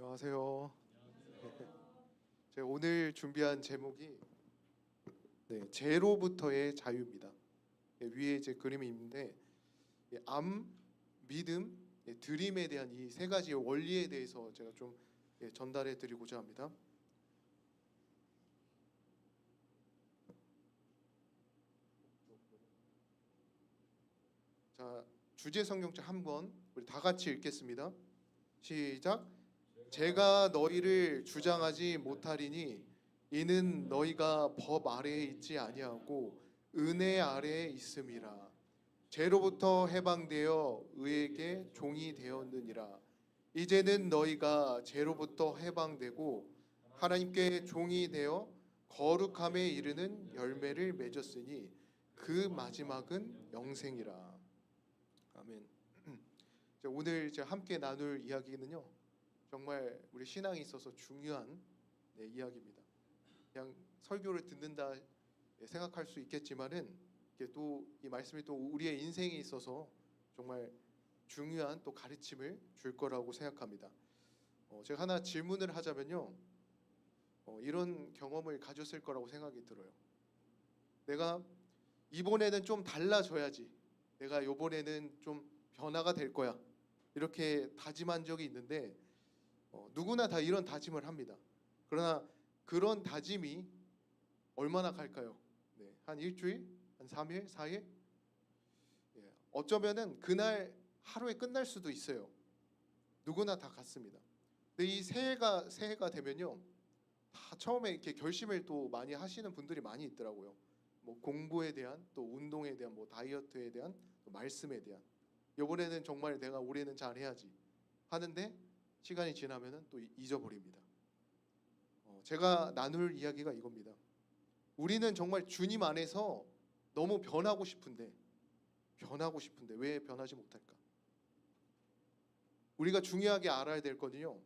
안녕하세요. 제가 오늘 준비한 제목이 제로부터의 자유입니다. 위에 이제 그림이 있는데 암, 믿음, 드림에 대한 이 세 가지의 원리에 대해서 제가 좀 전달해 드리고자 합니다. 자, 주제 성경책 한번 우리 다 같이 읽겠습니다. 시작. 제가 너희를 주장하지 못하리니 이는 너희가 법 아래에 있지 아니하고 은혜 아래에 있음이라. 죄로부터 해방되어 의에게 종이 되었느니라. 이제는 너희가 죄로부터 해방되고 하나님께 종이 되어 거룩함에 이르는 열매를 맺었으니 그 마지막은 영생이라. 아멘. 자, 오늘 제가 함께 나눌 이야기는요, 정말 우리 신앙에 있어서 중요한 이야기입니다. 그냥 설교를 듣는다 생각할 수 있겠지만은 또 이 말씀이 또 우리의 인생에 있어서 정말 중요한 또 가르침을 줄 거라고 생각합니다. 제가 하나 질문을 하자면요, 이런 경험을 가졌을 거라고 생각이 들어요. 내가 이번에는 좀 달라져야지, 내가 이번에는 좀 변화가 될 거야, 이렇게 다짐한 적이 있는데 누구나 다 이런 다짐을 합니다. 그러나 그런 다짐이 얼마나 갈까요? 한 일주일, 한 3일, 4일? 어쩌면은 그날 하루에 끝날 수도 있어요. 누구나 다 같습니다. 근데 이 새해가 되면요, 다 처음에 이렇게 결심을 또 많이 하시는 분들이 많이 있더라고요. 뭐 공부에 대한, 또 운동에 대한, 뭐 다이어트에 대한, 또 말씀에 대한. 이번에는 정말 내가 올해는 잘해야지 하는데 시간이 지나면은 또 잊어버립니다. 제가 나눌 이야기가 이겁니다. 우리는 정말 주님 안에서 너무 변하고 싶은데 왜 변하지 못할까? 우리가 중요하게 알아야 될 거는요,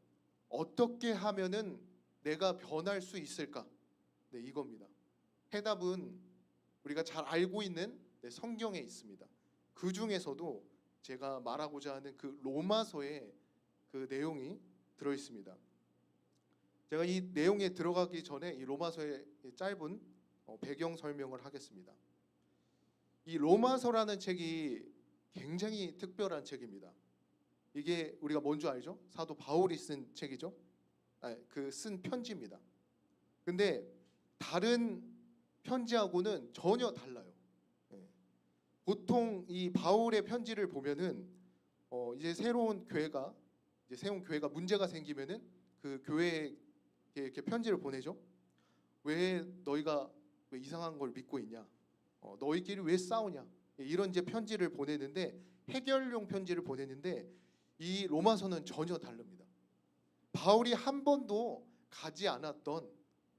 어떻게 하면은 내가 변할 수 있을까? 이겁니다. 해답은 우리가 잘 알고 있는 성경에 있습니다. 그 중에서도 제가 말하고자 하는 그 로마서에 그 내용이 들어 있습니다. 제가 이 내용에 들어가기 전에 이 로마서의 짧은 배경 설명을 하겠습니다. 이 로마서라는 책이 굉장히 특별한 책입니다. 이게 우리가 뭔지 알죠? 사도 바울이 쓴 책이죠. 그 쓴 편지입니다. 근데 다른 편지하고는 전혀 달라요. 보통 이 바울의 편지를 보면은 이제 새로운 교회가 문제가 생기면은 그 교회에 이렇게 편지를 보내죠. 왜 너희가 왜 이상한 걸 믿고 있냐? 너희끼리 왜 싸우냐? 이런 이제 편지를 보내는데, 해결용 편지를 보내는데, 이 로마서는 전혀 다릅니다. 바울이 한 번도 가지 않았던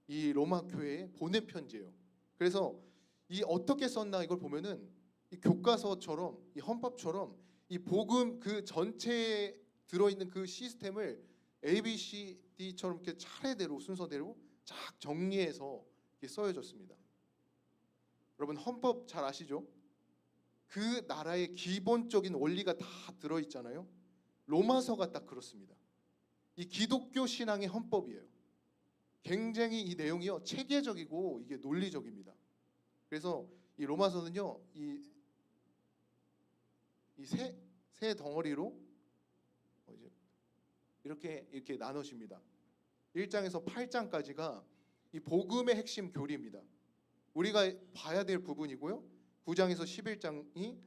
이 로마 교회에 보낸 편지예요. 그래서 이 어떻게 썼나 이걸 보면은 이 교과서처럼, 이 헌법처럼 이 복음 그 전체에 들어있는 그 시스템을 ABCD처럼 이렇게 차례대로 순서대로 쫙 정리해서 이렇게 써여졌습니다. 여러분, 헌법 잘 아시죠? 그 나라의 기본적인 원리가 다 들어있잖아요. 로마서가 딱 그렇습니다. 이 기독교 신앙의 헌법이에요. 굉장히 이 내용이요, 체계적이고 이게 논리적입니다. 그래서 이 로마서는요, 세 덩어리로 이제 이렇게 나눠집니다. 1장에서 8장까지가 이 복음의 핵심 교리입니다. 우리가 봐야 될 부분이고요. 9장에서 11장이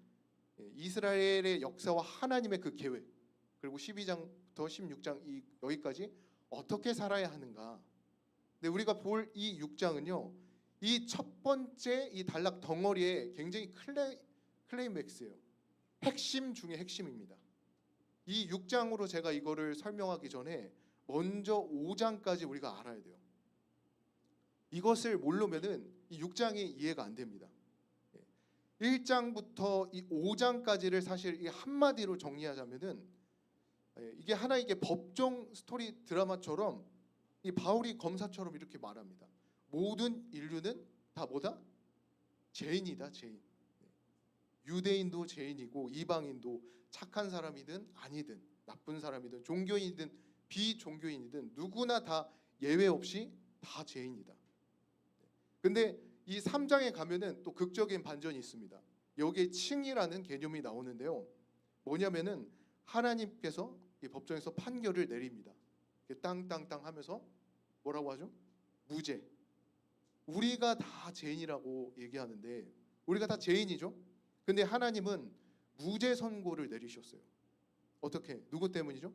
이스라엘의 역사와 하나님의 그 계획, 그리고 12장부터 16장 여기까지 어떻게 살아야 하는가. 근데 우리가 볼 이 6장은요, 이 첫 번째 이 단락 덩어리에 굉장히 클라이맥스예요. 핵심 중에 핵심입니다. 이 6장으로 제가 이거를 설명하기 전에 먼저 5장까지 우리가 알아야 돼요. 이것을 모르면은 이 6장이 이해가 안 됩니다. 1장부터 이 5장까지를 사실 이 한마디로 정리하자면은 이게 하나의 법정 스토리 드라마처럼 이 바울이 검사처럼 이렇게 말합니다. 모든 인류는 다 뭐다? 죄인이다, 죄인. 유대인도 죄인이고 이방인도, 착한 사람이든 아니든 나쁜 사람이든 종교인이든 비종교인이든 누구나 다 예외 없이 다 죄인이다. 근데 이 3장에 가면은 또 극적인 반전이 있습니다. 여기에 칭이라는 개념이 나오는데요. 뭐냐면은 하나님께서 이 법정에서 판결을 내립니다. 땅땅땅 하면서 뭐라고 하죠? 무죄. 우리가 다 죄인이라고 얘기하는데 우리가 다 죄인이죠. 근데 하나님은 무죄 선고를 내리셨어요. 어떻게? 누구 때문이죠?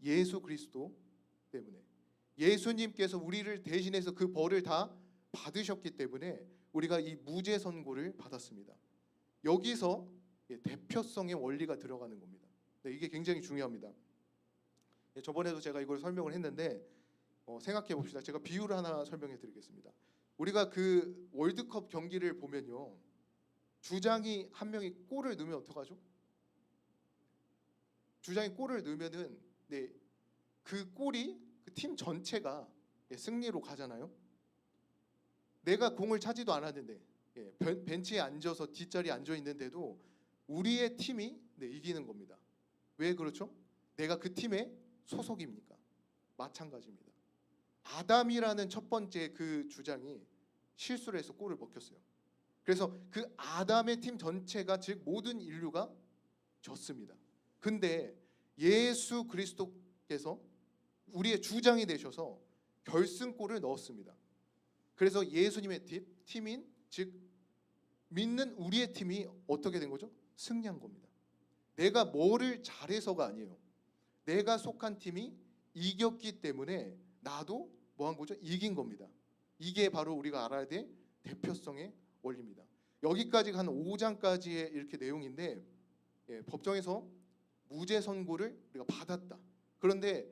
예수 그리스도 때문에. 예수님께서 우리를 대신해서 그 벌을 다 받으셨기 때문에 우리가 이 무죄 선고를 받았습니다. 여기서 대표성의 원리가 들어가는 겁니다. 네, 이게 굉장히 중요합니다. 저번에도 제가 이걸 설명을 했는데 생각해 봅시다. 제가 비유를 하나 설명해 드리겠습니다. 우리가 그 월드컵 경기를 보면요, 주장이 한 명이 골을 넣으면 어떡하죠? 주장이 골을 넣으면은 그 골이 그 팀 전체가 승리로 가잖아요. 내가 공을 차지도 않았는데 벤치에 앉아서 뒷자리에 앉아 있는데도 우리의 팀이 이기는 겁니다. 왜 그렇죠? 내가 그 팀의 소속입니까? 마찬가지입니다. 아담이라는 첫 번째 그 주장이 실수를 해서 골을 먹혔어요. 그래서 그 아담의 팀 전체가, 즉 모든 인류가 졌습니다. 근데 예수 그리스도께서 우리의 주장이 되셔서 결승골을 넣었습니다. 그래서 예수님의 팀인, 즉 믿는 우리의 팀이 어떻게 된 거죠? 승리한 겁니다. 내가 뭐를 잘해서가 아니에요. 내가 속한 팀이 이겼기 때문에 나도 뭐 한 거죠? 이긴 겁니다. 이게 바로 우리가 알아야 될 대표성의 원리입니다. 여기까지 한 5장까지의 이렇게 내용인데 법정에서 무죄 선고를 우리가 받았다. 그런데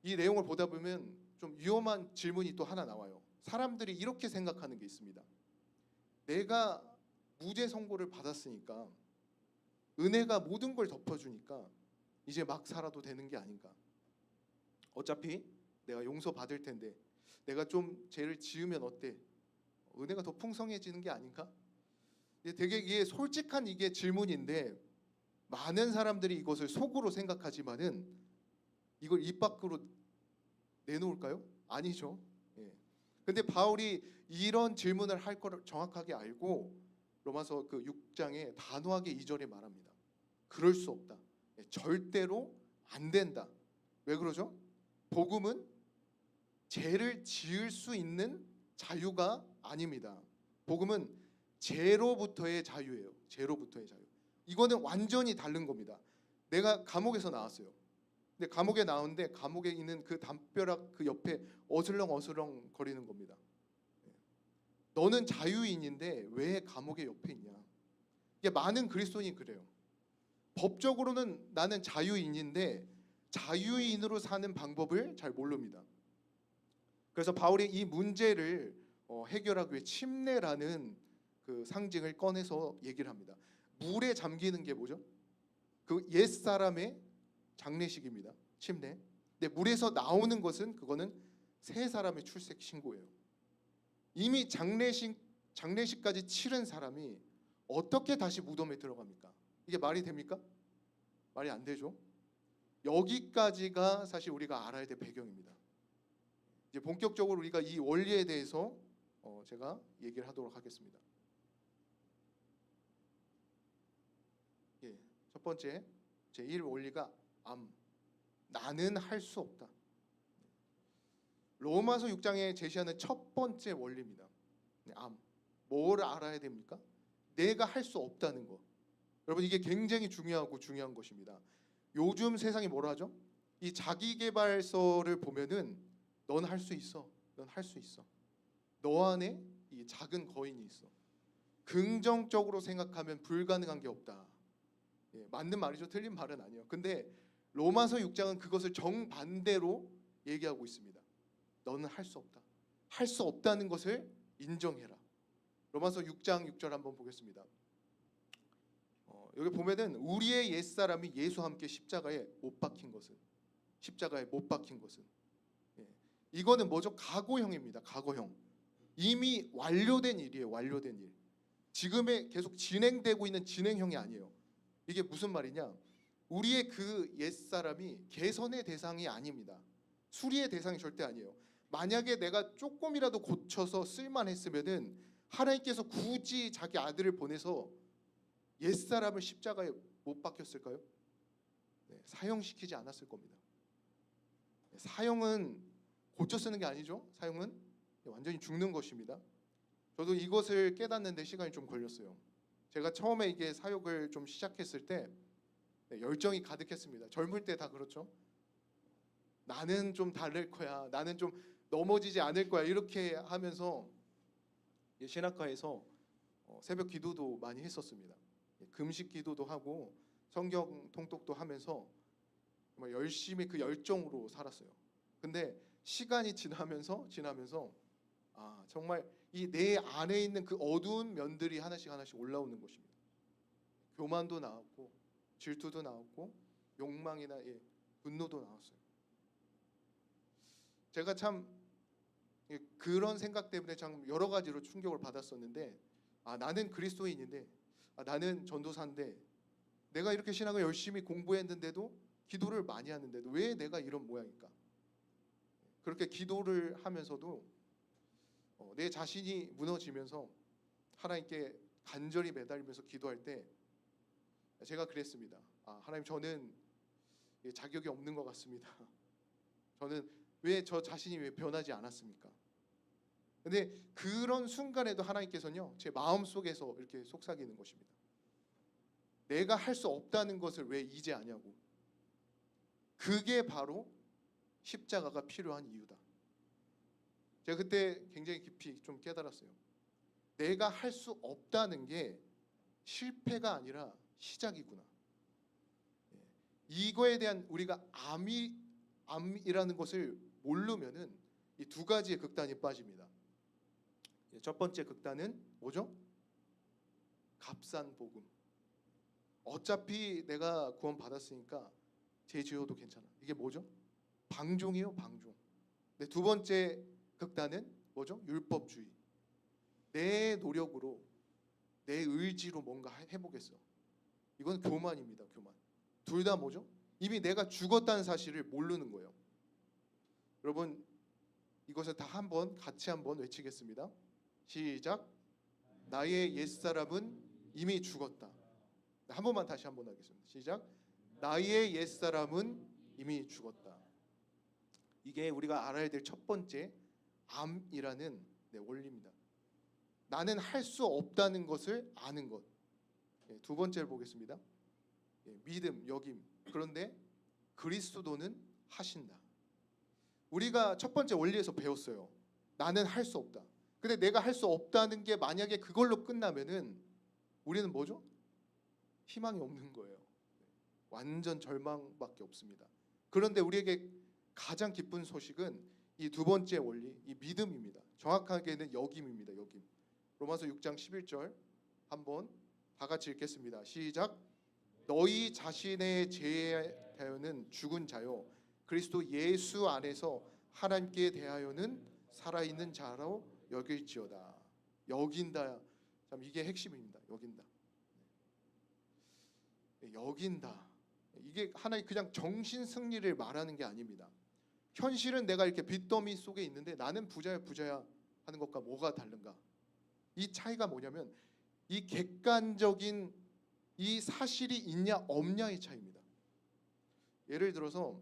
이 내용을 보다 보면 좀 위험한 질문이 또 하나 나와요. 사람들이 이렇게 생각하는 게 있습니다. 내가 무죄 선고를 받았으니까, 은혜가 모든 걸 덮어주니까 이제 막 살아도 되는 게 아닌가. 어차피 내가 용서받을 텐데 내가 좀 죄를 지으면 어때? 은혜가 더 풍성해지는 게 아닌가? 되게 이게 솔직한 이게 질문인데 많은 사람들이 이것을 속으로 생각하지만은 이걸 입 밖으로 내놓을까요? 아니죠. 근데 바울이 이런 질문을 할 거를 정확하게 알고 로마서 그 6장에 단호하게 2절에 말합니다. 그럴 수 없다. 절대로 안 된다. 왜 그러죠? 복음은 죄를 지을 수 있는 자유가 아닙니다. 복음은 죄로부터의 자유예요. 죄로부터의 자유. 이거는 완전히 다른 겁니다. 내가 감옥에서 나왔어요. 근데 감옥에 나오는데 감옥에 있는 그 담벼락 그 옆에 어슬렁 거리는 겁니다. 너는 자유인인데 왜 감옥의 옆에 있냐? 이게 많은 그리스도인이 그래요. 법적으로는 나는 자유인인데 자유인으로 사는 방법을 잘 모릅니다. 그래서 바울이 이 문제를 해결하기 위해 침례라는 그 상징을 꺼내서 얘기를 합니다. 물에 잠기는 게 뭐죠? 그 옛사람의 장례식입니다. 침례. 근데 물에서 나오는 것은 그거는 새 사람의 출생 신고예요. 이미 장례식까지 치른 사람이 어떻게 다시 무덤에 들어갑니까? 이게 말이 됩니까? 말이 안 되죠. 여기까지가 사실 우리가 알아야 될 배경입니다. 이제 본격적으로 우리가 이 원리에 대해서 제가 얘기를 하도록 하겠습니다. 첫 번째 제1 원리가 나는 할 수 없다. 로마서 6장에 제시하는 첫 번째 원리입니다. 뭘 알아야 됩니까? 내가 할 수 없다는 거. 여러분 이게 굉장히 중요한 것입니다. 요즘 세상이 뭐라 하죠? 이 자기계발서를 보면은 넌 할 수 있어. 넌 할 수 있어. 너 안에 이 작은 거인이 있어. 긍정적으로 생각하면 불가능한 게 없다. 맞는 말이죠. 틀린 말은 아니에요. 근데 로마서 6장은 그것을 정반대로 얘기하고 있습니다. 너는 할 수 없다. 할 수 없다는 것을 인정해라. 로마서 6장 6절 한번 보겠습니다. 여기 보면은 우리의 옛사람이 예수와 함께 십자가에 못 박힌 것은, 이거는 뭐죠? 과거형입니다. 과거형. 이미 완료된 일이에요. 완료된 일. 지금에 계속 진행되고 있는 진행형이 아니에요. 이게 무슨 말이냐? 우리의 그 옛사람이 개선의 대상이 아닙니다. 수리의 대상이 절대 아니에요. 만약에 내가 조금이라도 고쳐서 쓸만했으면은 하나님께서 굳이 자기 아들을 보내서 옛사람을 십자가에 못 박혔을까요? 네, 사형시키지 않았을 겁니다. 사형은 고쳐 쓰는 게 아니죠. 사형은 완전히 죽는 것입니다. 저도 이것을 깨닫는데 시간이 좀 걸렸어요. 제가 처음에 이게 사역을 좀 시작했을 때 열정이 가득했습니다. 젊을 때 다 그렇죠. 나는 좀 다를 거야. 나는 좀 넘어지지 않을 거야. 이렇게 하면서 신학과에서 새벽 기도도 많이 했었습니다. 금식 기도도 하고 성경 통독도 하면서 정말 열심히 그 열정으로 살았어요. 근데 시간이 지나면서 정말 이 내 안에 있는 그 어두운 면들이 하나씩 올라오는 것입니다. 교만도 나왔고 질투도 나왔고 욕망이나 분노도 나왔어요. 제가 참 그런 생각 때문에 참 여러 가지로 충격을 받았었는데, 나는 그리스도인인데, 나는 전도사인데, 내가 이렇게 신앙을 열심히 공부했는데도, 기도를 많이 하는데도 왜 내가 이런 모양일까? 그렇게 기도를 하면서도 내 자신이 무너지면서 하나님께 간절히 매달리면서 기도할 때 제가 그랬습니다. 하나님, 저는 자격이 없는 것 같습니다. 저는 왜 저 자신이 왜 변하지 않았습니까? 근데 그런 순간에도 하나님께서는요, 제 마음속에서 이렇게 속삭이는 것입니다. 내가 할 수 없다는 것을 왜 이제 아냐고. 그게 바로 십자가가 필요한 이유다. 제가 그때 굉장히 깊이 좀 깨달았어요. 내가 할 수 없다는 게 실패가 아니라 시작이구나. 이거에 대한 우리가 암이라는 것을 모르면은 이 두 가지의 극단이 빠집니다. 첫 번째 극단은 뭐죠? 값싼 복음. 어차피 내가 구원 받았으니까 죄 지어도 괜찮아. 이게 뭐죠? 방종이요, 방종. 네, 두 번째 극단은 뭐죠? 율법주의. 내 노력으로, 내 의지로 뭔가 해보겠어. 이건 교만입니다, 교만. 둘 다 뭐죠? 이미 내가 죽었다는 사실을 모르는 거예요. 여러분, 이것을 다 같이 한번 외치겠습니다. 시작. 나의 옛사람은 이미 죽었다. 한 번만 다시 한번 하겠습니다. 시작. 나의 옛사람은 이미 죽었다. 이게 우리가 알아야 될 첫 번째 암이라는 원리입니다. 나는 할 수 없다는 것을 아는 것. 두 번째를 보겠습니다. 믿음, 여김. 그런데 그리스도는 하신다. 우리가 첫 번째 원리에서 배웠어요. 나는 할 수 없다. 근데 내가 할 수 없다는 게 만약에 그걸로 끝나면은 우리는 뭐죠? 희망이 없는 거예요. 완전 절망밖에 없습니다. 그런데 우리에게 가장 기쁜 소식은 이 두 번째 원리, 이 믿음입니다. 정확하게는 여김입니다. 여김. 로마서 6장 11절 한번 다 같이 읽겠습니다. 시작. 너희 자신의 죄에 대하여는 죽은 자요 그리스도 예수 안에서 하나님께 대하여는 살아있는 자로 여길지어다. 여긴다. 참 이게 핵심입니다. 여긴다. 여긴다. 이게 하나의 그냥 정신 승리를 말하는 게 아닙니다. 현실은 내가 이렇게 빚더미 속에 있는데 나는 부자야 하는 것과 뭐가 다른가? 이 차이가 뭐냐면 이 객관적인 이 사실이 있냐 없냐의 차이입니다. 예를 들어서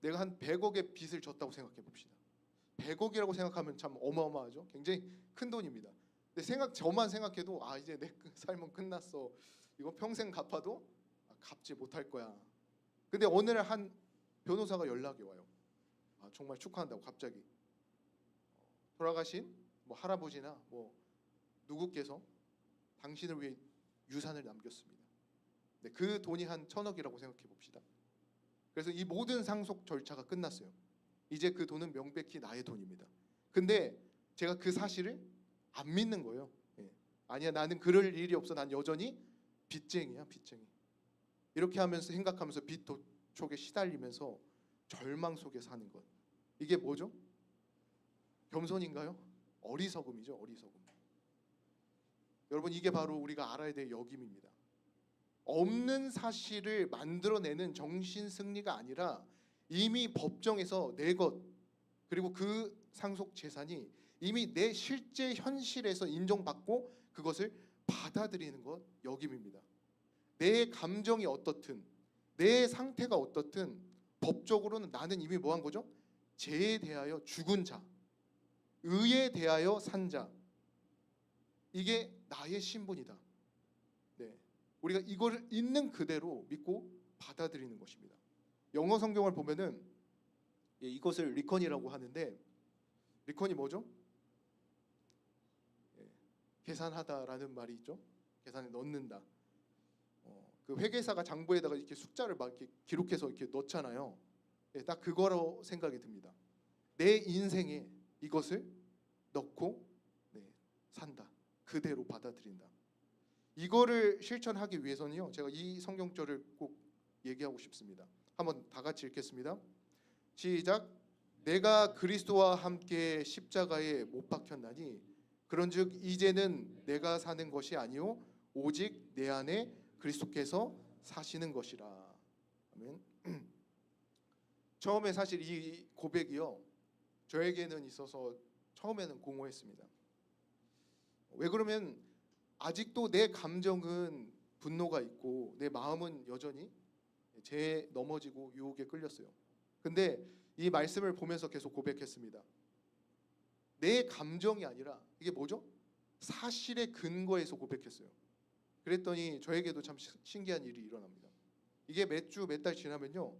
내가 한 100억의 빚을 졌다고 생각해 봅시다. 100억이라고 생각하면 참 어마어마하죠. 굉장히 큰 돈입니다. 근데 저만 생각해도 이제 내 삶은 끝났어. 이거 평생 갚아도 갚지 못할 거야. 근데 어느 날 한 변호사가 연락이 와요. 정말 축하한다고 갑자기 돌아가신 할아버지나 누구께서 당신을 위해 유산을 남겼습니다. 네, 그 돈이 한 1,000억이라고 생각해 봅시다. 그래서 이 모든 상속 절차가 끝났어요. 이제 그 돈은 명백히 나의 돈입니다. 근데 제가 그 사실을 안 믿는 거예요. 아니야, 나는 그럴 일이 없어. 난 여전히 빚쟁이야, 빚쟁이. 이렇게 하면서 생각하면서 빚 도촉에 시달리면서 절망 속에 사는 것. 이게 뭐죠? 겸손인가요? 어리석음이죠, 어리석음. 여러분, 이게 바로 우리가 알아야 될 여김입니다. 없는 사실을 만들어내는 정신 승리가 아니라 이미 법정에서 내 것 그리고 그 상속 재산이 이미 내 실제 현실에서 인정받고 그것을 받아들이는 것 여김입니다. 내 감정이 어떻든 내 상태가 어떻든 법적으로는 나는 이미 뭐 한 거죠? 죄에 대하여 죽은 자, 의에 대하여 산 자. 이게 나의 신분이다. 네. 우리가 이거를 있는 그대로 믿고 받아들이는 것입니다. 영어 성경을 보면은 이것을 리컨이라고 하는데 리컨이 뭐죠? 계산하다라는 말이 있죠. 계산에 넣는다. 그 회계사가 장부에다가 이렇게 숫자를 막 이렇게 기록해서 이렇게 넣잖아요. 딱 그거로 생각이 듭니다. 내 인생에 이것을 넣고 산다. 그대로 받아들인다. 이거를 실천하기 위해서는요. 제가 이 성경절을 꼭 얘기하고 싶습니다. 한번 다 같이 읽겠습니다. 시작. 내가 그리스도와 함께 십자가에 못 박혔나니 그런즉 이제는 내가 사는 것이 아니요 오직 내 안에 그리스도께서 사시는 것이라. 아멘. 처음에 사실 이 고백이요 저에게는 있어서 처음에는 공허했습니다. 왜 그러면 아직도 내 감정은 분노가 있고 내 마음은 여전히 죄에 넘어지고 유혹에 끌렸어요. 근데 이 말씀을 보면서 계속 고백했습니다. 내 감정이 아니라 이게 뭐죠? 사실의 근거에서 고백했어요. 그랬더니 저에게도 참 신기한 일이 일어납니다. 이게 몇 주, 몇 달 지나면요.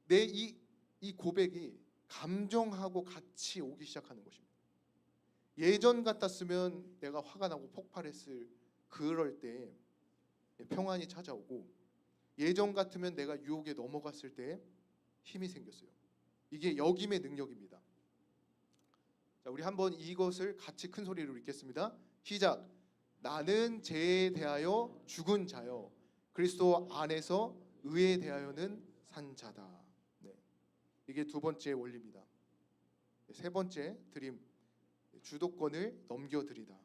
내 이 고백이 감정하고 같이 오기 시작하는 것입니다. 예전 같았으면 내가 화가 나고 폭발했을 그럴 때 평안이 찾아오고 예전 같으면 내가 유혹에 넘어갔을 때 힘이 생겼어요. 이게 역임의 능력입니다. 자, 우리 한번 이것을 같이 큰 소리로 읽겠습니다. 시작. 나는 죄에 대하여 죽은 자요 그리스도 안에서 의에 대하여는 산 자다. 네. 이게 두 번째 원리입니다. 세 번째 드림. 주도권을 넘겨드리다.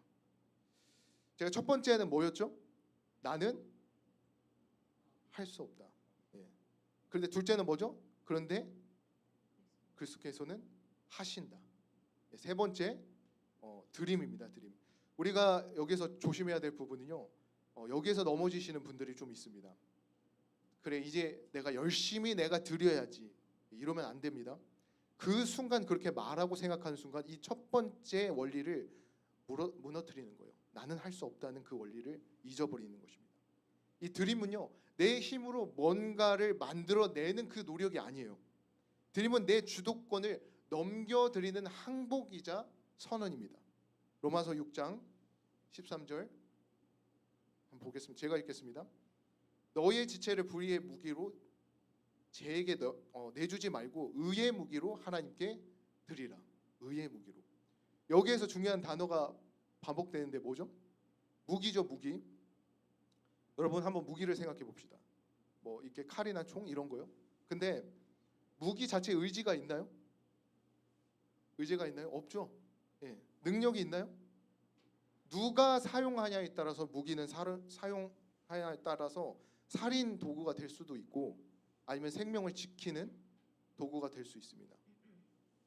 제가 첫 번째는 뭐였죠? 나는 할 수 없다. 그런데 둘째는 뭐죠? 그런데 그리스도께서는 하신다. 세 번째 드림입니다. 드림. 우리가 여기서 조심해야 될 부분은요. 여기에서 넘어지시는 분들이 좀 있습니다. 그래 이제 내가 열심히 내가 드려야지 이러면 안 됩니다. 그 순간 그렇게 말하고 생각하는 순간 이 첫 번째 원리를 무너뜨리는 거예요. 나는 할 수 없다는 그 원리를 잊어버리는 것입니다. 이 드림은요. 내 힘으로 뭔가를 만들어내는 그 노력이 아니에요. 드림은 내 주도권을 넘겨드리는 항복이자 선언입니다. 로마서 6장 13절 한번 보겠습니다. 제가 읽겠습니다. 너의 지체를 불의의 무기로 죄에게 내주지 말고 의의 무기로 하나님께 드리라. 의의 무기로. 여기에서 중요한 단어가 반복되는데 뭐죠? 무기죠, 무기. 여러분 한번 무기를 생각해 봅시다. 뭐 이렇게 칼이나 총 이런 거요. 근데 무기 자체에 의지가 있나요? 의지가 있나요? 없죠. 능력이 있나요? 누가 사용하냐에 따라서 무기는 사용하냐에 따라서 살인 도구가 될 수도 있고 아니면 생명을 지키는 도구가 될 수 있습니다.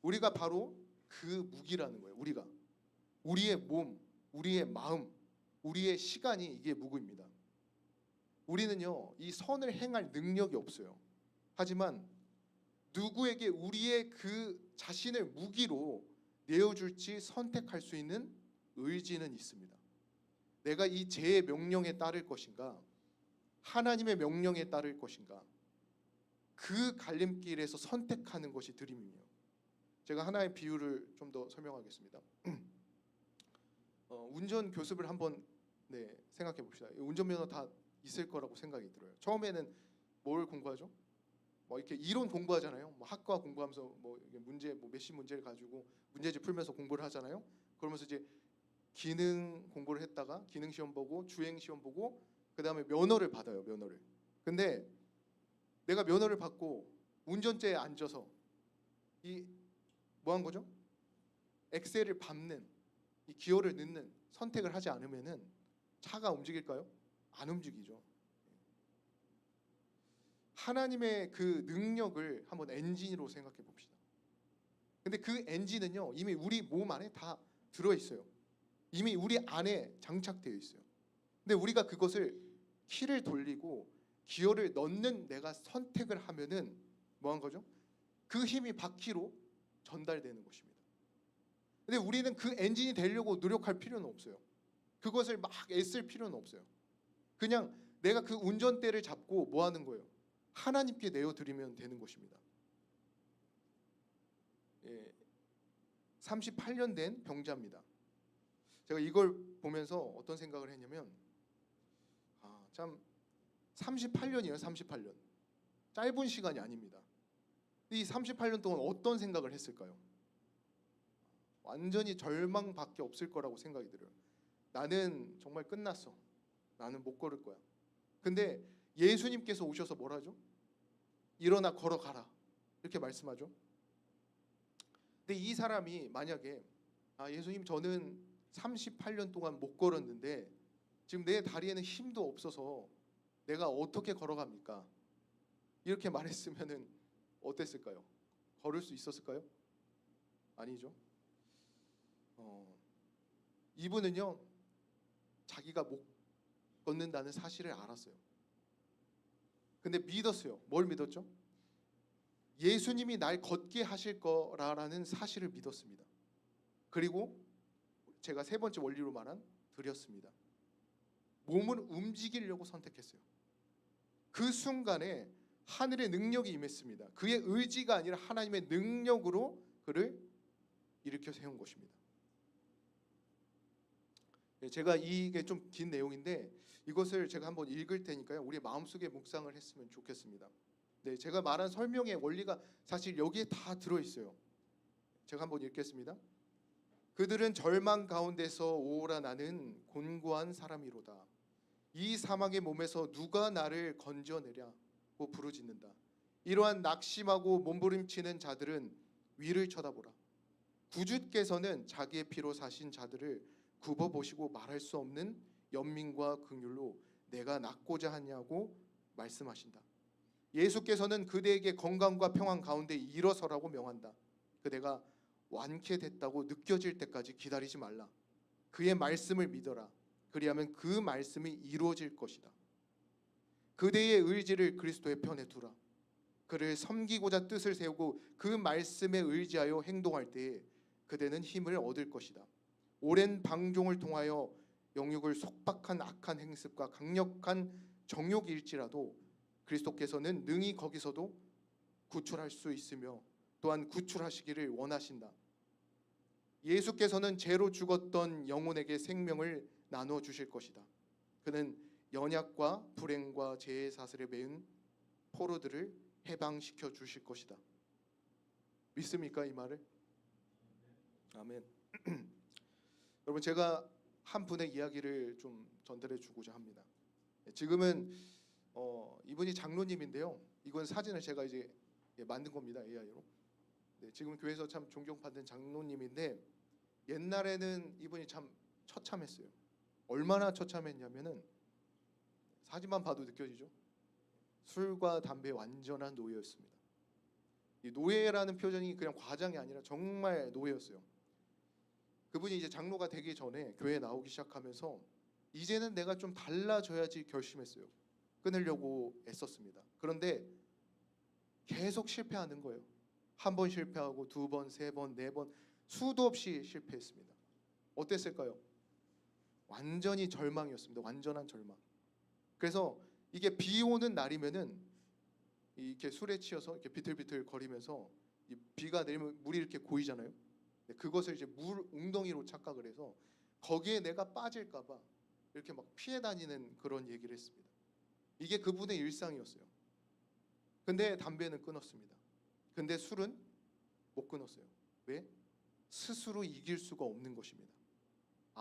우리가 바로 그 무기라는 거예요. 우리가 우리의 몸, 우리의 마음, 우리의 시간이 이게 무기입니다. 우리는요 이 선을 행할 능력이 없어요. 하지만 누구에게 우리의 그 자신을 무기로 내어줄지 선택할 수 있는 의지는 있습니다. 내가 이 죄의 명령에 따를 것인가 하나님의 명령에 따를 것인가 그 갈림길에서 선택하는 것이 드림이에요. 제가 하나의 비유를 좀 더 설명하겠습니다. 운전 교습을 한번 생각해 봅시다. 운전면허 다 있을 거라고 생각이 들어요. 처음에는 뭘 공부하죠? 뭐 이렇게 이론 공부하잖아요. 뭐 학과 공부하면서 뭐 문제 뭐 메시 문제를 가지고 문제집 풀면서 공부를 하잖아요. 그러면서 이제 기능 공부를 했다가 기능 시험 보고 주행 시험 보고 그다음에 면허를 받아요. 면허를. 근데 내가 면허를 받고 운전대에 앉아서 이 뭐 한 거죠? 엑셀을 밟는 이 기어를 넣는 선택을 하지 않으면은 차가 움직일까요? 안 움직이죠. 하나님의 그 능력을 한번 엔진으로 생각해 봅시다. 근데 그 엔진은요, 이미 우리 몸 안에 다 들어 있어요. 이미 우리 안에 장착되어 있어요. 근데 우리가 그것을 키를 돌리고 기어를 넣는 내가 선택을 하면은 뭐 한 거죠? 그 힘이 바퀴로 전달되는 것입니다. 근데 우리는 그 엔진이 되려고 노력할 필요는 없어요. 그것을 막 애쓸 필요는 없어요. 그냥 내가 그 운전대를 잡고 뭐 하는 거예요? 하나님께 내어드리면 되는 것입니다. 38년 된 병자입니다. 제가 이걸 보면서 어떤 생각을 했냐면, 참 38년이에요. 38년. 짧은 시간이 아닙니다. 이 38년 동안 어떤 생각을 했을까요? 완전히 절망밖에 없을 거라고 생각이 들어요. 나는 정말 끝났어. 나는 못 걸을 거야. 근데 예수님께서 오셔서 뭐라 하죠? 일어나 걸어가라. 이렇게 말씀하죠. 근데 이 사람이 만약에 예수님, 저는 38년 동안 못 걸었는데 지금 내 다리에는 힘도 없어서 내가 어떻게 걸어갑니까? 이렇게 말했으면은 어땠을까요? 걸을 수 있었을까요? 아니죠. 이분은요, 자기가 못 걷는다는 사실을 알았어요. 근데 믿었어요. 뭘 믿었죠? 예수님이 날 걷게 하실 거라는 사실을 믿었습니다. 그리고 제가 세 번째 원리로 말한 드렸습니다. 몸을 움직이려고 선택했어요. 그 순간에 하늘의 능력이 임했습니다. 그의 의지가 아니라 하나님의 능력으로 그를 일으켜 세운 것입니다. 제가 이게 좀 긴 내용인데 이것을 제가 한번 읽을 테니까요, 우리 마음속에 묵상을 했으면 좋겠습니다. 네, 제가 말한 설명의 원리가 사실 여기에 다 들어있어요. 제가 한번 읽겠습니다. 그들은 절망 가운데서 오라 나는 곤고한 사람이로다. 이 사망의 몸에서 누가 나를 건져내랴고 부르짖는다. 이러한 낙심하고 몸부림치는 자들은 위를 쳐다보라. 구주께서는 자기의 피로 사신 자들을 굽어보시고 말할 수 없는 연민과 긍휼로 내가 낫고자 하냐고 말씀하신다. 예수께서는 그대에게 건강과 평안 가운데 일어서라고 명한다. 그대가 완쾌됐다고 느껴질 때까지 기다리지 말라. 그의 말씀을 믿어라. 그리하면 그 말씀이 이루어질 것이다. 그대의 의지를 그리스도의 편에 두라. 그를 섬기고자 뜻을 세우고 그 말씀에 의지하여 행동할 때에 그대는 힘을 얻을 것이다. 오랜 방종을 통하여 영육을 속박한 악한 행습과 강력한 정욕일지라도 그리스도께서는 능히 거기서도 구출할 수 있으며 또한 구출하시기를 원하신다. 예수께서는 죄로 죽었던 영혼에게 생명을 나눠 주실 것이다. 그는 연약과 불행과 죄의 사슬에 매인 포로들을 해방시켜 주실 것이다. 믿습니까, 이 말을? 아멘. 여러분, 제가 한 분의 이야기를 좀 전달해 주고자 합니다. 지금은 이분이 장로님인데요. 이건 사진을 제가 이제 만든 겁니다, AI로. 네, 지금 교회에서 참 존경받는 장로님인데 옛날에는 이분이 참 처참했어요. 얼마나 처참했냐면은 사진만 봐도 느껴지죠. 술과 담배의 완전한 노예였습니다. 이 노예라는 표현이 그냥 과장이 아니라 정말 노예였어요. 그분이 이제 장로가 되기 전에 교회에 나오기 시작하면서 이제는 내가 좀 달라져야지 결심했어요. 끊으려고 애썼습니다. 그런데 계속 실패하는 거예요. 한 번 실패하고 두 번, 세 번, 네 번 수도 없이 실패했습니다. 어땠을까요? 완전히 절망이었습니다. 완전한 절망. 그래서 이게 비 오는 날이면은 이렇게 술에 취해서 이렇게 비틀비틀 거리면서 이 비가 내리면 물이 이렇게 고이잖아요. 그것을 이제 물 웅덩이로 착각을 해서 거기에 내가 빠질까봐 이렇게 막 피해 다니는 그런 얘기를 했습니다. 이게 그분의 일상이었어요. 근데 담배는 끊었습니다. 근데 술은 못 끊었어요. 왜? 스스로 이길 수가 없는 것입니다.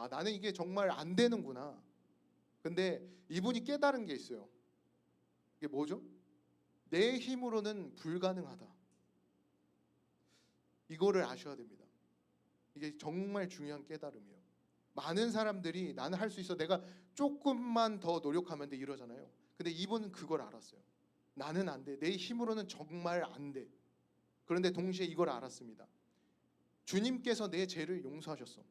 나는 이게 정말 안 되는구나. 근데 이분이 깨달은 게 있어요. 이게 뭐죠? 내 힘으로는 불가능하다. 이거를 아셔야 됩니다. 이게 정말 중요한 깨달음이에요. 많은 사람들이 나는 할 수 있어, 내가 조금만 더 노력하면 돼, 이러잖아요. 근데 이분은 그걸 알았어요. 나는 안 돼. 내 힘으로는 정말 안 돼. 그런데 동시에 이걸 알았습니다. 주님께서 내 죄를 용서하셨어.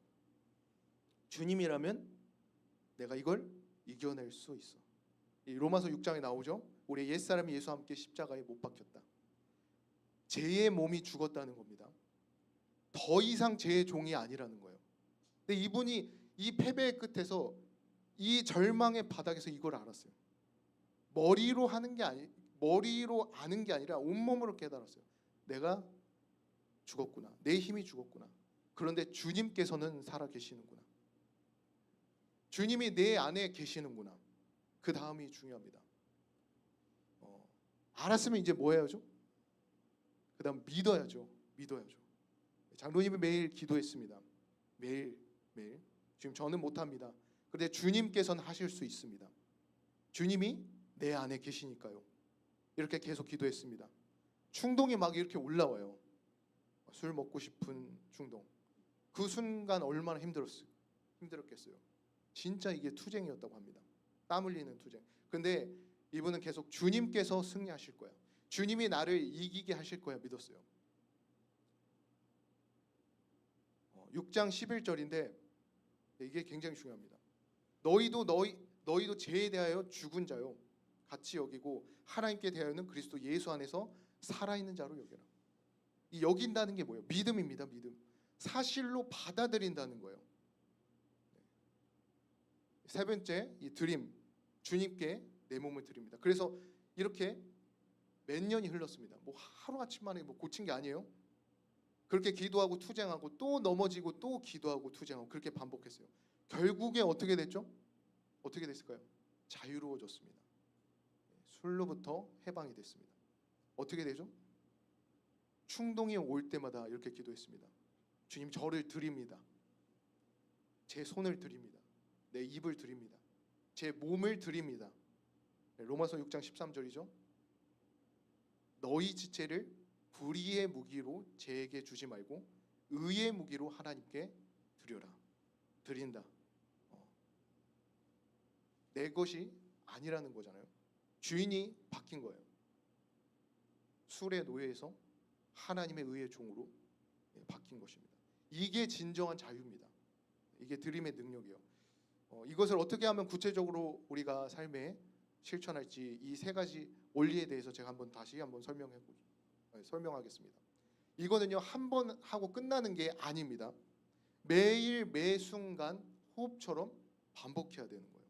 주님이라면 내가 이걸 이겨낼 수 있어. 이 로마서 6장에 나오죠. 우리 옛사람이 예수와 함께 십자가에 못 박혔다. 죄의 몸이 죽었다는 겁니다. 더 이상 죄의 종이 아니라는 거예요. 근데 이분이 이 패배의 끝에서 이 절망의 바닥에서 이걸 알았어요. 머리로 아는 게 아니라 온몸으로 깨달았어요. 내가 죽었구나. 내 힘이 죽었구나. 그런데 주님께서는 살아 계시는구나. 주님이 내 안에 계시는구나. 그 다음이 중요합니다. 알았으면 이제 뭐 해야죠? 그 다음 믿어야죠. 장로님이 매일 기도했습니다. 매일. 지금 저는 못합니다. 그런데 주님께서는 하실 수 있습니다. 주님이 내 안에 계시니까요. 이렇게 계속 기도했습니다. 충동이 막 이렇게 올라와요. 술 먹고 싶은 충동. 그 순간 얼마나 힘들었겠어요. 진짜 이게 투쟁이었다고 합니다. 땀 흘리는 투쟁. 근데 이분은 계속 주님께서 승리하실 거야. 주님이 나를 이기게 하실 거야 믿었어요. 6장 11절인데 이게 굉장히 중요합니다. 너희도 죄에 대하여 죽은 자요 같이 여기고 하나님께 대하여는 그리스도 예수 안에서 살아있는 자로 여겨라. 이 여긴다는 게 뭐예요? 믿음입니다. 믿음. 사실로 받아들인다는 거예요. 세 번째 이 드림, 주님께 내 몸을 드립니다. 그래서 이렇게 몇 년이 흘렀습니다. 뭐 하루아침 만에 뭐 고친 게 아니에요. 그렇게 기도하고 투쟁하고 또 넘어지고 또 기도하고 투쟁하고 그렇게 반복했어요. 결국에 어떻게 됐죠? 어떻게 됐을까요? 자유로워졌습니다. 술로부터 해방이 됐습니다. 어떻게 되죠? 충동이 올 때마다 이렇게 기도했습니다. 주님 저를 드립니다. 제 손을 드립니다. 내 입을 드립니다. 제 몸을 드립니다. 로마서 6장 13절이죠. 너희 지체를 불의의 무기로 제에게 주지 말고 의의 무기로 하나님께 드려라. 드린다. 내 것이 아니라는 거잖아요. 주인이 바뀐 거예요. 술의 노예에서 하나님의 의의 종으로 바뀐 것입니다. 이게 진정한 자유입니다. 이게 드림의 능력이에요. 이것을 어떻게 하면 구체적으로 우리가 삶에 실천할지 이 세 가지 원리에 대해서 제가 다시 한번 설명하겠습니다. 이거는요 한 번 하고 끝나는 게 아닙니다. 매일 매 순간 호흡처럼 반복해야 되는 거예요.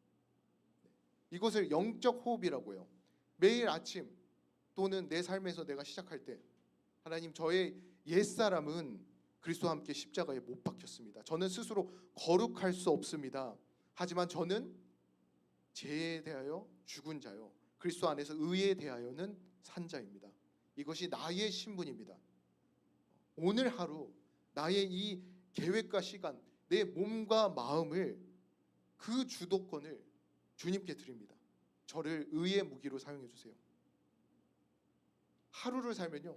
이것을 영적 호흡이라고 해요. 매일 아침 또는 내 삶에서 내가 시작할 때 하나님 저의 옛사람은 그리스도와 함께 십자가에 못 박혔습니다. 저는 스스로 거룩할 수 없습니다. 하지만 저는 죄에 대하여 죽은 자요 그리스도 안에서 의에 대하여는 산 자입니다. 이것이 나의 신분입니다. 오늘 하루 나의 이 계획과 시간 내 몸과 마음을 그 주도권을 주님께 드립니다. 저를 의의 무기로 사용해 주세요. 하루를 살면요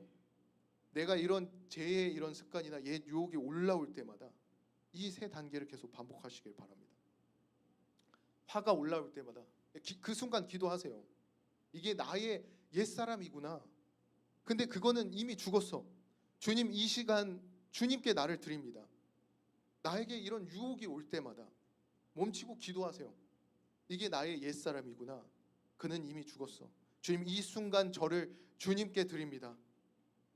내가 이런 죄의 이런 습관이나 옛 유혹이 올라올 때마다 이 세 단계를 계속 반복하시길 바랍니다. 화가 올라올 때마다 그 순간 기도하세요. 이게 나의 옛사람이구나. 근데 그거는 이미 죽었어. 주님 이 시간 주님께 나를 드립니다. 나에게 이런 유혹이 올 때마다 멈추고 기도하세요. 이게 나의 옛사람이구나. 그는 이미 죽었어. 주님 이 순간 저를 주님께 드립니다.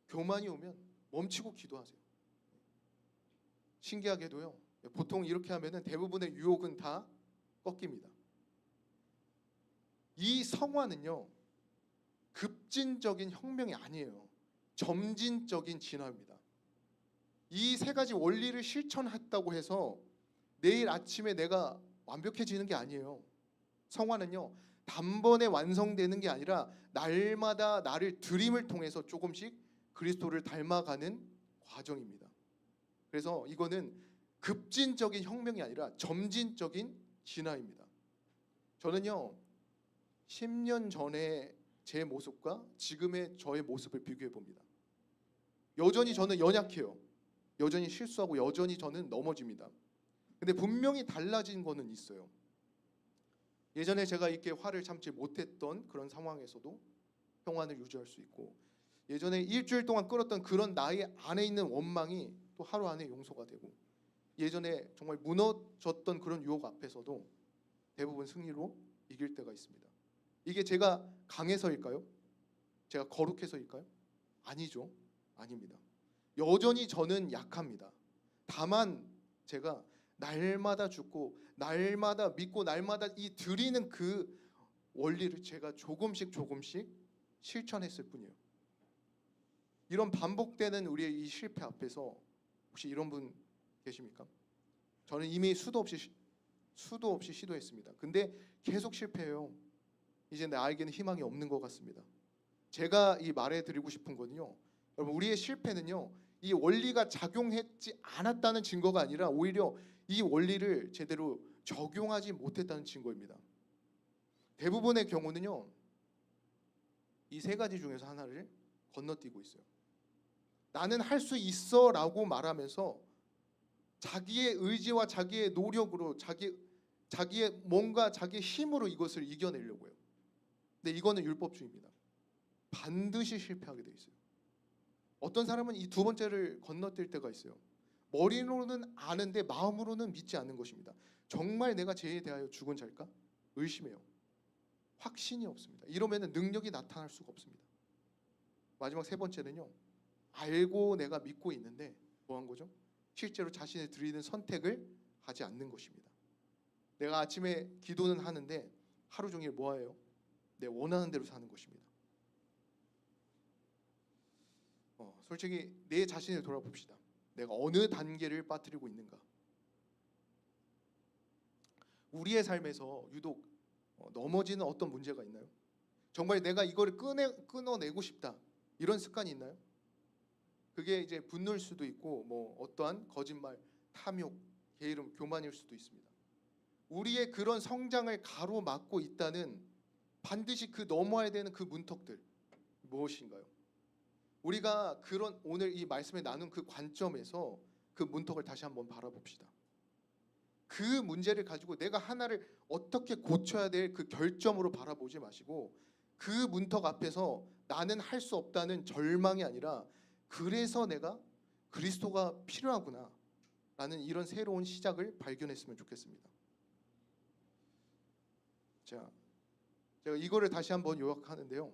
교만이 오면 멈추고 기도하세요. 신기하게도요 보통 이렇게 하면은 대부분의 유혹은 다 꺾입니다. 이 성화는요 급진적인 혁명이 아니에요. 점진적인 진화입니다. 이 세 가지 원리를 실천했다고 해서 내일 아침에 내가 완벽해지는 게 아니에요. 성화는요 단번에 완성되는 게 아니라 날마다 나를 드림을 통해서 조금씩 그리스도를 닮아가는 과정입니다. 그래서 이거는 급진적인 혁명이 아니라 점진적인 진화입니다. 저는요 10년 전에 제 모습과 지금의 저의 모습을 비교해 봅니다. 여전히 저는 연약해요. 여전히 실수하고 여전히 저는 넘어집니다. 근데 분명히 달라진 거는 있어요. 예전에 제가 이렇게 화를 참지 못했던 그런 상황에서도 평안을 유지할 수 있고, 예전에 일주일 동안 끌었던 그런 나의 안에 있는 원망이 또 하루 안에 용서가 되고, 예전에 정말 무너졌던 그런 유혹 앞에서도 대부분 승리로 이길 때가 있습니다. 이게 제가 강해서일까요? 제가 거룩해서일까요? 아니죠. 아닙니다. 여전히 저는 약합니다. 다만 제가 날마다 죽고 날마다 믿고 날마다 이 드리는 그 원리를 제가 조금씩 실천했을 뿐이에요. 이런 반복되는 우리의 이 실패 앞에서 혹시 이런 분 계십니까? 저는 이미 수도 없이 시도했습니다. 근데 계속 실패해요. 이제 나에게는 희망이 없는 것 같습니다. 제가 이 말해드리고 싶은 거는요, 여러분, 우리의 실패는요, 이 원리가 작용했지 않았다는 증거가 아니라 오히려 이 원리를 제대로 적용하지 못했다는 증거입니다. 대부분의 경우는요, 이 세 가지 중에서 하나를 건너뛰고 있어요. 나는 할 수 있어 라고 말하면서 자기의 의지와 자기의 노력으로 자기의 뭔가 자기의 힘으로 이것을 이겨내려고 해요. 근데 이거는 율법주의입니다. 반드시 실패하게 돼 있어요. 어떤 사람은 이 두 번째를 건너뛸 때가 있어요. 머리로는 아는데 마음으로는 믿지 않는 것입니다. 정말 내가 죄에 대하여 죽은 자일까? 의심해요. 확신이 없습니다. 이러면 능력이 나타날 수가 없습니다. 마지막 세 번째는요, 알고 내가 믿고 있는데 뭐 한 거죠? 실제로 자신의 드리는 선택을 하지 않는 것입니다. 내가 아침에 기도는 하는데 하루 종일 뭐 해요? 내 원하는 대로 사는 것입니다. 솔직히 내 자신을 돌아봅시다. 내가 어느 단계를 빠뜨리고 있는가? 우리의 삶에서 유독 넘어지는 어떤 문제가 있나요? 정말 내가 이거를 끊어내고 싶다, 이런 습관이 있나요? 그게 이제 분노일 수도 있고, 뭐 어떠한 거짓말, 탐욕, 게으름, 교만일 수도 있습니다. 우리의 그런 성장을 가로막고 있다는, 반드시 그 넘어야 되는 그 문턱들 무엇인가요? 우리가 그런 오늘 이 말씀에 나눈 그 관점에서 그 문턱을 다시 한번 바라봅시다. 그 문제를 가지고 내가 하나를 어떻게 고쳐야 될 그 결점으로 바라보지 마시고, 그 문턱 앞에서 나는 할 수 없다는 절망이 아니라, 그래서 내가 그리스도가 필요하구나 라는 이런 새로운 시작을 발견했으면 좋겠습니다. 자, 제가 이거를 다시 한번 요약하는데요,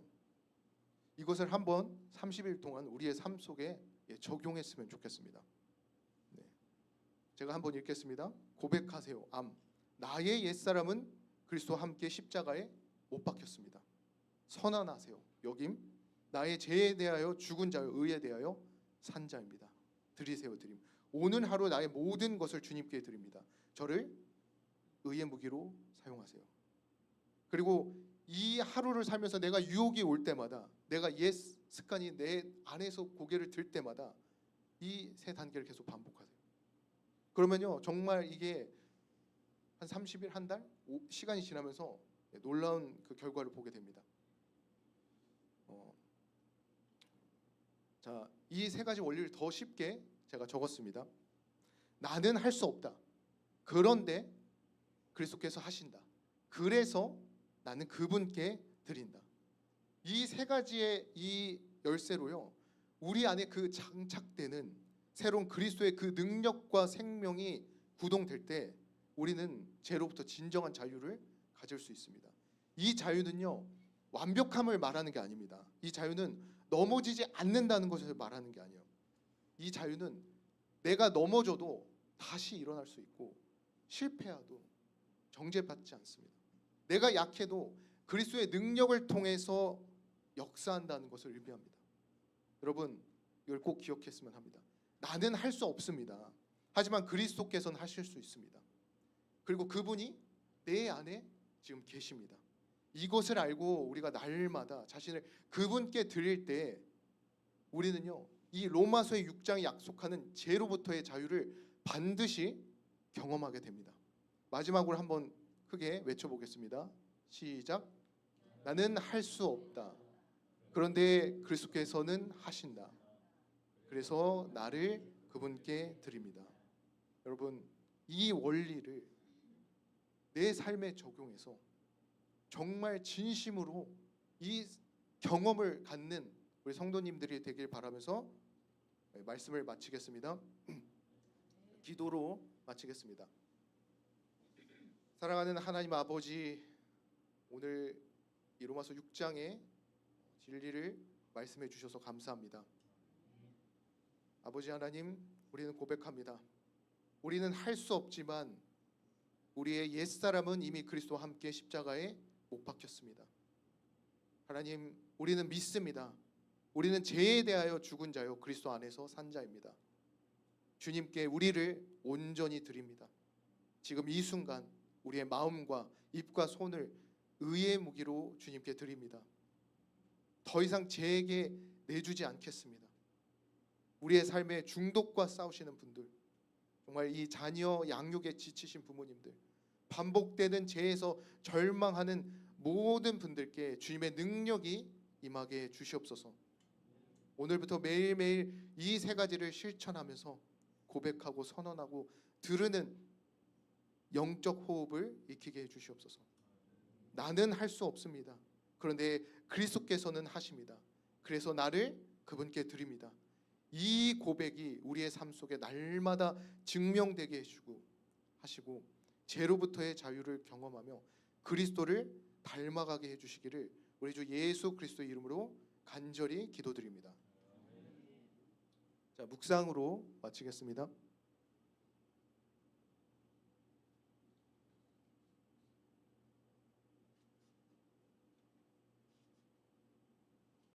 이것을 한번 30일 동안 우리의 삶 속에 적용했으면 좋겠습니다. 네. 제가 한번 읽겠습니다. 고백하세요. 나의 옛사람은 그리스도와 함께 십자가에 못 박혔습니다. 선언하세요. 여김. 나의 죄에 대하여 죽은 자요 의에 대하여 산 자입니다. 드리세요. 드림. 오늘 하루 나의 모든 것을 주님께 드립니다. 저를 의의 무기로 사용하세요. 그리고 이 하루를 살면서 내가 유혹이 올 때마다, 내가 옛 습관이 내 안에서 고개를 들 때마다 이 세 단계를 계속 반복하세요. 그러면요, 정말 이게 한 30일, 한 달 시간이 지나면서 놀라운 그 결과를 보게 됩니다. 자, 이 세 가지 원리를 더 쉽게 제가 적었습니다. 나는 할 수 없다. 그런데 그리스도께서 하신다. 그래서 나는 그분께 드린다. 이 세 가지의 이 열쇠로요, 우리 안에 그 장착되는 새로운 그리스도의 그 능력과 생명이 구동될 때 우리는 죄로부터 진정한 자유를 가질 수 있습니다. 이 자유는요, 완벽함을 말하는 게 아닙니다. 이 자유는 넘어지지 않는다는 것을 말하는 게 아니에요. 이 자유는 내가 넘어져도 다시 일어날 수 있고, 실패해도 정죄받지 않습니다. 내가 약해도 그리스도의 능력을 통해서 역사한다는 것을 의미합니다. 여러분, 이걸 꼭 기억했으면 합니다. 나는 할 수 없습니다. 하지만 그리스도께서는 하실 수 있습니다. 그리고 그분이 내 안에 지금 계십니다. 이것을 알고 우리가 날마다 자신을 그분께 드릴 때 우리는요, 이 로마서의 6장이 약속하는 죄로부터의 자유를 반드시 경험하게 됩니다. 마지막으로 한번 크게 외쳐보겠습니다. 시작. 나는 할 수 없다. 그런데 그리스도께서는 하신다. 그래서 나를 그분께 드립니다. 여러분, 이 원리를 내 삶에 적용해서 정말 진심으로 이 경험을 갖는 우리 성도님들이 되길 바라면서 말씀을 마치겠습니다. 기도로 마치겠습니다. 사랑하는 하나님 아버지, 오늘 이 로마서 6장의 진리를 말씀해 주셔서 감사합니다. 아버지 하나님, 우리는 고백합니다. 우리는 할 수 없지만 우리의 옛사람은 이미 그리스도와 함께 십자가에 못 박혔습니다. 하나님, 우리는 믿습니다. 우리는 죄에 대하여 죽은 자요 그리스도 안에서 산 자입니다. 주님께 우리를 온전히 드립니다. 지금 이 순간 우리의 마음과 입과 손을 의의 무기로 주님께 드립니다. 더 이상 죄에게 내주지 않겠습니다. 우리의 삶에 중독과 싸우시는 분들, 정말 이 자녀 양육에 지치신 부모님들, 반복되는 죄에서 절망하는 모든 분들께 주님의 능력이 임하게 주시옵소서. 오늘부터 매일매일 이 세 가지를 실천하면서 고백하고 선언하고 들으는 영적 호흡을 익히게 해주시옵소서. 나는 할 수 없습니다. 그런데 그리스도께서는 하십니다. 그래서 나를 그분께 드립니다. 이 고백이 우리의 삶 속에 날마다 증명되게 해주고 하시고 죄로부터의 자유를 경험하며 그리스도를 닮아가게 해주시기를 우리 주 예수 그리스도의 이름으로 간절히 기도드립니다. 자, 묵상으로 마치겠습니다.